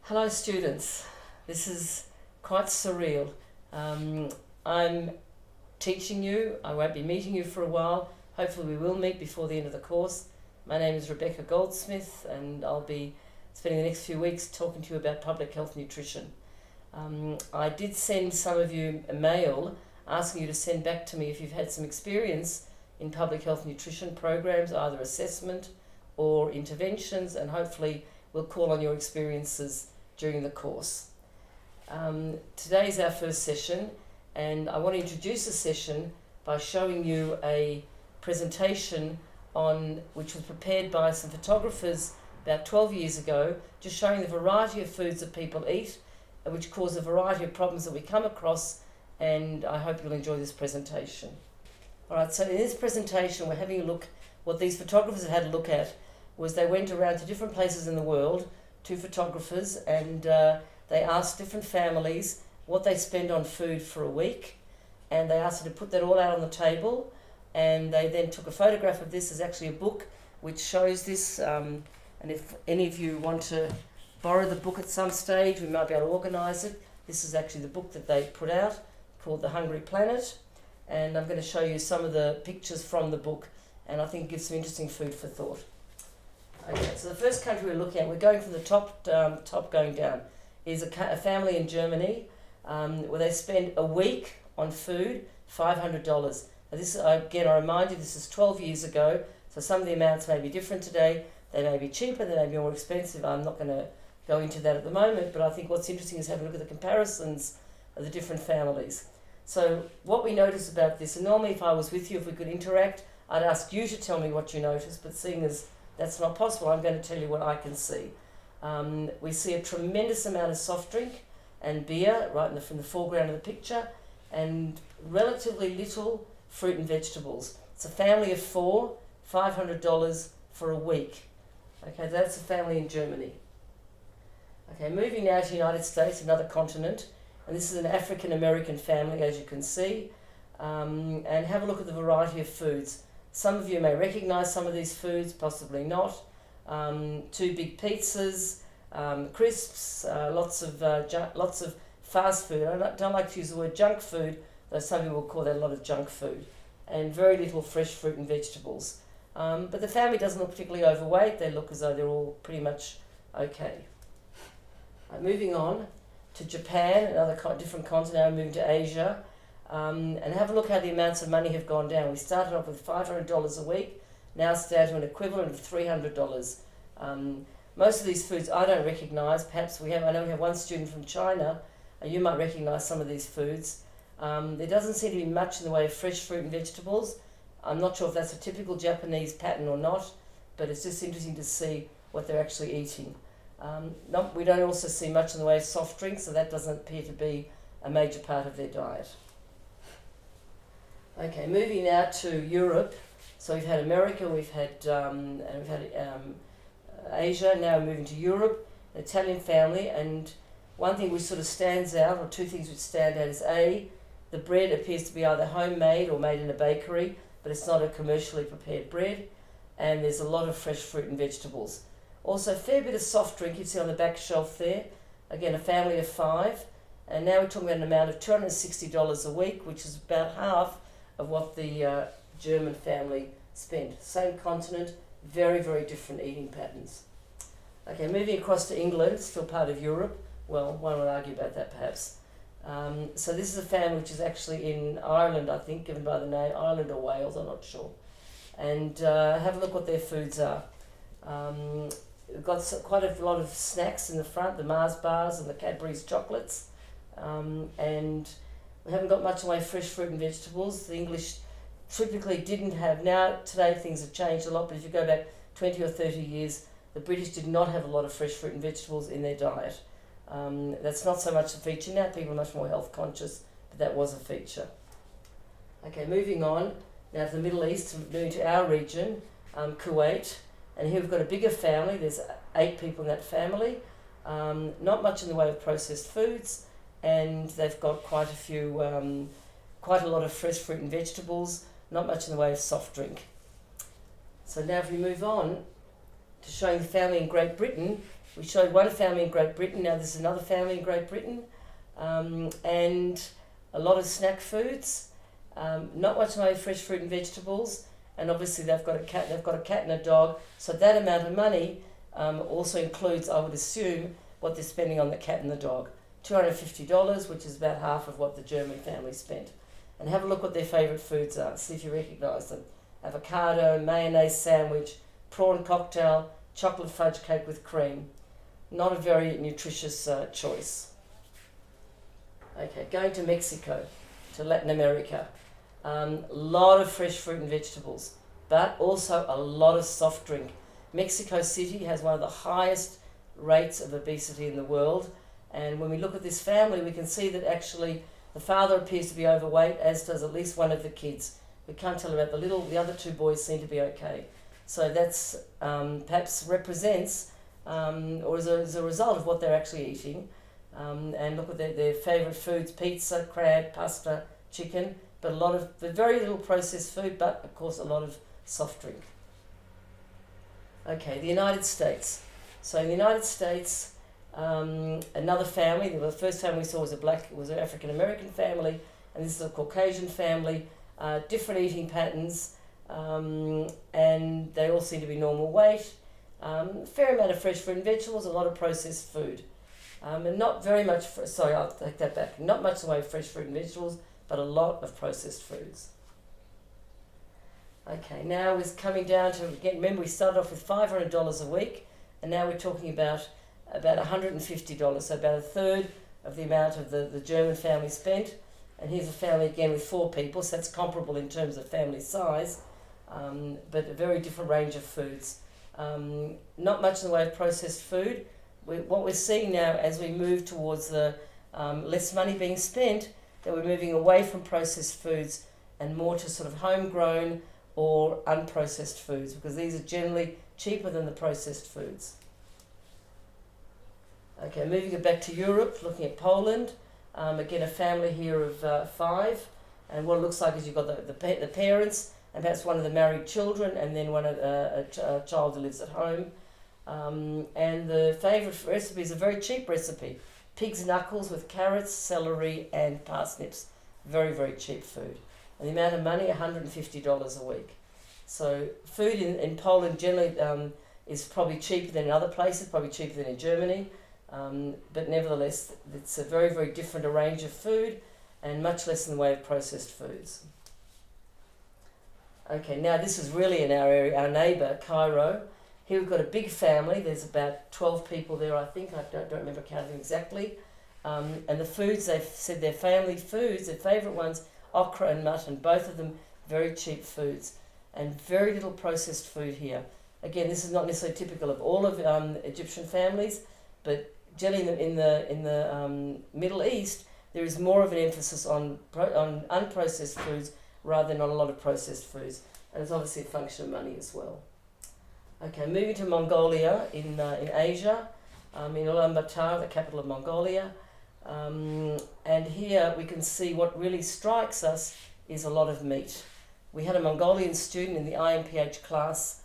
Hello students, this is quite surreal. I'm teaching you, I won't be meeting you for a while, hopefully we will meet before the end of the course. My name is Rebecca Goldsmith and I'll be spending the next few weeks talking to you about public health nutrition. I did send some of you a mail asking you to send back to me if you've had some experience in public health nutrition programs, either assessment or interventions, and hopefully we'll call on your experiences during the course. Today is our first session and I want to introduce the session by showing you a presentation which was prepared by some photographers about 12 years ago, just showing the variety of foods that people eat and which cause a variety of problems that we come across, and I hope you'll enjoy this presentation. Alright, so in this presentation we're having a look, what these photographers had a look at was they went around to different places in the world, two photographers, and they asked different families what they spend on food for a week, and they asked them to put that all out on the table, and they then took a photograph of this. There's actually a book which shows this, and if any of you want to borrow the book at some stage, we might be able to organise it. This is actually the book that they put out called The Hungry Planet, and I'm going to show you some of the pictures from the book, and I think it gives some interesting food for thought. Okay, so the first country we're looking at, we're going from the top going down, is a family in Germany where they spend a week on food, $500. Now this, again, I remind you, this is 12 years ago, so some of the amounts may be different today. They may be cheaper, they may be more expensive. I'm not going to go into that at the moment, but I think what's interesting is having a look at the comparisons of the different families. So what we notice about this, and normally if I was with you, if we could interact, I'd ask you to tell me what you noticed, but seeing as that's not possible, I'm going to tell you what I can see. We see a tremendous amount of soft drink and beer right from the foreground of the picture, and relatively little fruit and vegetables. It's a family of four, $500 for a week. Okay, that's a family in Germany. Okay, moving now to the United States, another continent, and this is an African American family, as you can see, and have a look at the variety of foods. Some of you may recognise some of these foods, possibly not. Two big pizzas, crisps, lots of fast food. I don't like to use the word junk food, though some people will call that a lot of junk food. And very little fresh fruit and vegetables. But the family doesn't look particularly overweight. They look as though they're all pretty much okay. Moving on to Japan, another different continent, moving to Asia. And have a look how the amounts of money have gone down. We started off with $500 a week, now it's down to an equivalent of $300. Most of these foods I don't recognise. Perhaps I know we have one student from China, you might recognise some of these foods. There doesn't seem to be much in the way of fresh fruit and vegetables. I'm not sure if that's a typical Japanese pattern or not, but it's just interesting to see what they're actually eating. We don't also see much in the way of soft drinks, so that doesn't appear to be a major part of their diet. Okay, moving now to Europe. So we've had America, we've had Asia, now we're moving to Europe, an Italian family, and one thing which sort of stands out, or two things which stand out, is A, the bread appears to be either homemade or made in a bakery, but it's not a commercially prepared bread, and there's a lot of fresh fruit and vegetables. Also a fair bit of soft drink, you see on the back shelf there. Again, a family of five, and now we're talking about an amount of $260 a week, which is about half of what the German family spent. Same continent, very, very different eating patterns. Okay, moving across to England, still part of Europe. Well, one would argue about that perhaps. So this is a family which is actually in Ireland, I think, given by the name, Ireland or Wales, I'm not sure. And have a look what their foods are. We've got quite a lot of snacks in the front, the Mars bars and the Cadbury's chocolates. And we haven't got much in the way of fresh fruit and vegetables. The English typically didn't have, now today things have changed a lot, but if you go back 20 or 30 years, the British did not have a lot of fresh fruit and vegetables in their diet. That's not so much a feature now, people are much more health conscious, but that was a feature. Okay, moving on now to the Middle East, moving to our region, Kuwait, and here we've got a bigger family, there's 8 people in that family, not much in the way of processed foods, and they've got quite a lot of fresh fruit and vegetables, not much in the way of soft drink. So now if we move on to showing the family in Great Britain, We showed one family in Great Britain. Now this is another family in Great Britain, and a lot of snack foods. Not much in the way of fresh fruit and vegetables, and obviously they've got a cat. They've got a cat and a dog. So that amount of money also includes, I would assume, what they're spending on the cat and the dog. $250, which is about half of what the German family spent. And have a look what their favourite foods are. See if you recognise them. Avocado, mayonnaise sandwich, prawn cocktail, chocolate fudge cake with cream. Not a very nutritious choice. Okay, going to Mexico, to Latin America. Lot of fresh fruit and vegetables, but also a lot of soft drink. Mexico City has one of the highest rates of obesity in the world. And when we look at this family, we can see that actually the father appears to be overweight, as does at least one of the kids. We can't tell about the other two boys seem to be okay. So that's perhaps represents, or is a result of what they're actually eating. And look at their favourite foods: pizza, crab, pasta, chicken, but very little processed food, but of course a lot of soft drink. Okay, the United States. So in the United States, another family. The first family we saw was an African American family, and this is a Caucasian family. Different eating patterns, and they all seem to be normal weight. Fair amount of fresh fruit and vegetables, a lot of processed food, and not very much. I'll take that back. Not much in the way of fresh fruit and vegetables, but a lot of processed foods. Okay, now we're coming down to, again, remember we started off with $500 a week, and now we're talking about $150, so about a third of the amount of the German family spent. And here's a family again with 4 people, so that's comparable in terms of family size, but a very different range of foods. Not much in the way of processed food. What we're seeing now as we move towards the less money being spent, that we're moving away from processed foods and more to sort of homegrown or unprocessed foods, because these are generally cheaper than the processed foods. Okay, moving it back to Europe, looking at Poland. Again, a family here of 5, and what it looks like is you've got the parents and perhaps one of the married children, and then a child who lives at home. And the favourite recipe is a very cheap recipe: pig's knuckles with carrots, celery, and parsnips. Very, very cheap food. And the amount of money, $150 a week. So food in Poland generally is probably cheaper than in other places, probably cheaper than in Germany. But nevertheless, it's a very, very different range of food and much less in the way of processed foods. Okay, now this is really in our area, our neighbour, Cairo. Here we've got a big family. There's about 12 people there, I think. I don't remember counting exactly. And the foods, they've said their family foods, their favourite ones, okra and mutton, both of them very cheap foods. And very little processed food here. Again, this is not necessarily typical of all of Egyptian families, but generally in the Middle East, there is more of an emphasis on unprocessed foods rather than on a lot of processed foods, and it's obviously a function of money as well. Okay, moving to Mongolia in Asia, in Ulaanbaatar, the capital of Mongolia, and here we can see what really strikes us is a lot of meat. We had a Mongolian student in the IMPH class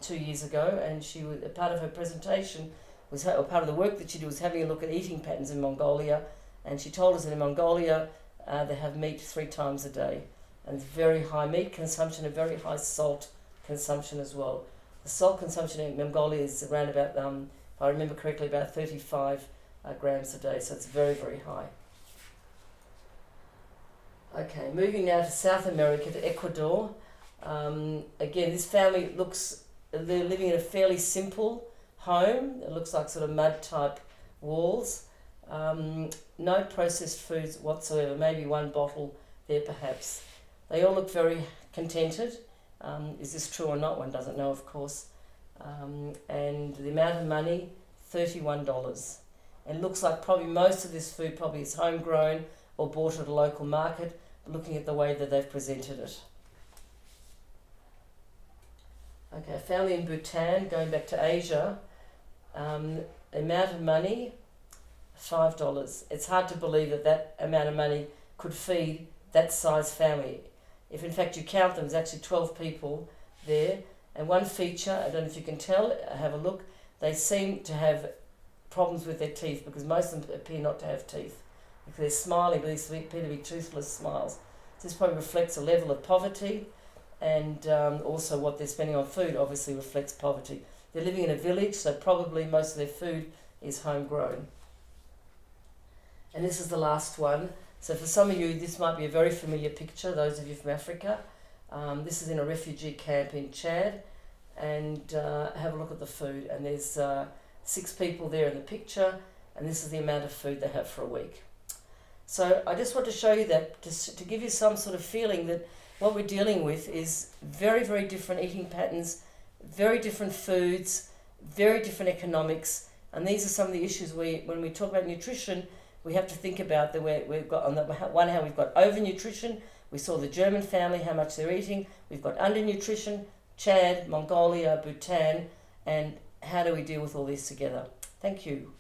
2 years ago, and she was a part of her presentation. Part of the work that she did was having a look at eating patterns in Mongolia, and she told us that in Mongolia they have meat 3 times a day, and very high meat consumption and very high salt consumption as well. The salt consumption in Mongolia is around about, if I remember correctly, about 35 grams a day, so it's very, very high. Okay, moving now to South America, to Ecuador. Again, this family they're living in a fairly simple home. It looks like sort of mud type walls. No processed foods whatsoever, maybe 1 bottle there perhaps. They all look very contented. Is this true or not? One doesn't know, of course. And the amount of money, $31. And it looks like probably most of this food probably is homegrown or bought at a local market, looking at the way that they've presented it. Okay, a family in Bhutan, going back to Asia. Amount of money, $5. It's hard to believe that amount of money could feed that size family. If in fact you count them, there's actually 12 people there. And one feature, I don't know if you can tell, have a look, they seem to have problems with their teeth because most of them appear not to have teeth. If they're smiling, but these appear to be toothless smiles. This probably reflects a level of poverty, and also what they're spending on food obviously reflects poverty. They're living in a village, so probably most of their food is homegrown. And this is the last one. So for some of you, this might be a very familiar picture, those of you from Africa. This is in a refugee camp in Chad, and have a look at the food. And there's 6 people there in the picture, and this is the amount of food they have for a week. So I just want to show you that, to give you some sort of feeling that what we're dealing with is very, very different eating patterns, very different foods, very different economics, and these are some of the issues when we talk about nutrition, we have to think about that we've got, on the one hand, we've got overnutrition. We saw the German family, how much they're eating. We've got undernutrition, Chad, Mongolia, Bhutan, and how do we deal with all this together? Thank you.